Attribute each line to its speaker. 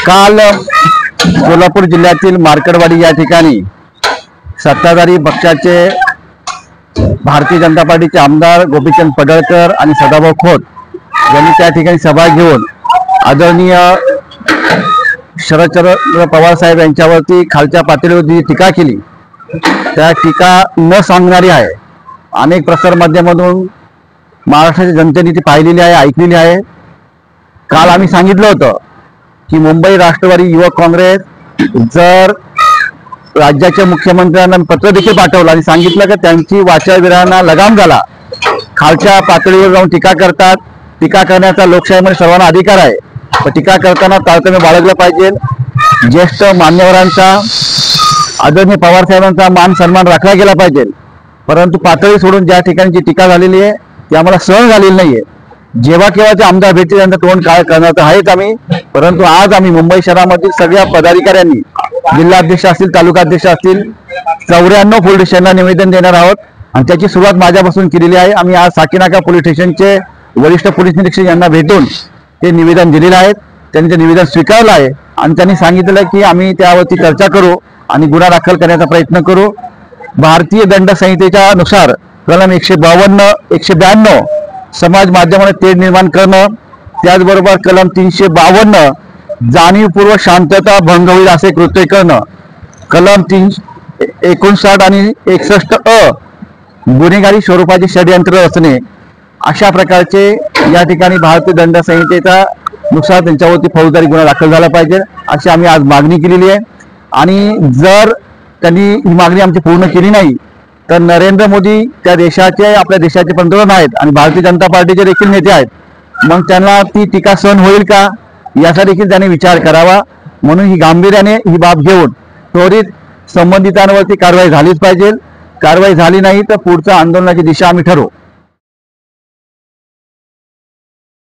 Speaker 1: काल सोलापूर जिल्ह्यातील मार्कडवाडी या ठिकाणी सत्ताधारी पक्षाचे भारतीय जनता पार्टीचे आमदार गोपीचंद पडळकर आणि सदाभाऊ खोत यांनी त्या ठिकाणी सभा घेऊन आदरणीय शरदचंद्र पवार साहेब यांच्यावरती खालच्या पातळीवर जी टीका केली त्या टीका न सांगणारी आहे। अनेक प्रसार माध्यमांमधून महाराष्ट्राच्या जनतेने ती पाहिलेली आहे, ऐकलेली आहे। काल आम्ही सांगितलं होतं की मुंबई राष्ट्रवादी युवक काँग्रेस जर राज्याच्या मुख्यमंत्र्यांना पत्र देखील पाठवलं आणि सांगितलं की त्यांची वाचाविरांना लगाम झाला, खालच्या पातळीवर जाऊन टीका करतात। टीका करण्याचा लोकशाहीमध्ये सर्वांना अधिकार आहे, पण टीका करताना तारतम्य बाळगलं पाहिजे। ज्येष्ठ मान्यवरांचा आदरणीय पवार साहेबांचा मान सन्मान राखला गेला पाहिजे, परंतु पातळी सोडून ज्या ठिकाणी जी टीका झालेली आहे ती आम्हाला सहन झालेली नाहीये। जेव्हा केव्हा ते आमदार भेटतील त्यांचं तोंड काळ करणार आहेच आम्ही, परंतु आज आम्ही मुंबई शहरामधील सगळ्या पदाधिकाऱ्यांनी जिल्हाध्यक्ष असतील, तालुकाध्यक्ष असतील, 94 पोलीस स्टेशनला निवेदन देणार आहोत आणि त्याची सुरुवात माझ्यापासून केलेली आहे। आम्ही आज साकीनाका पोलीस स्टेशनचे वरिष्ठ पोलीस निरीक्षक यांना भेटून ते निवेदन दिलेलं आहे। त्यांनी ते निवेदन स्वीकारलं आहे आणि त्यांनी सांगितलं की आम्ही त्यावरती चर्चा करू आणि गुन्हा दाखल करण्याचा प्रयत्न करू। भारतीय दंड संहितेच्या नुसार कलम 152, 192 समाज माध्यमाने तेढ निर्माण करणं, त्याचबरोबर कलम 352 जाणीवपूर्वक शांतता भंग होईल असे कृत्य करणं, कलम 359 आणि 61 गुन्हेगारी स्वरूपाचे षडयंत्र रचणे, अशा प्रकारचे या ठिकाणी भारतीय दंड संहितेचा नुसार त्यांच्यावरती फौजदारी गुन्हा दाखल झाला पाहिजे अशी आम्ही आज मागणी केलेली आहे। आणि जर त्यांनी ही मागणी आमची पूर्ण केली नाही तर नरेंद्र मोदी त्या देशाचे आपल्या देशाचे पंतप्रधान आहेत आणि भारतीय जनता पार्टीचे देखील नेते आहेत, मग त्यांना ती टीका सहन होईल का याचा देखील त्यांनी विचार करावा। म्हणून ही गांभीर्याने ही बाब घेऊन त्वरित संबंधितांवरती कारवाई झालीच पाहिजे। कारवाई झाली नाही तर पुढच्या आंदोलनाची दिशा आम्ही ठरवू।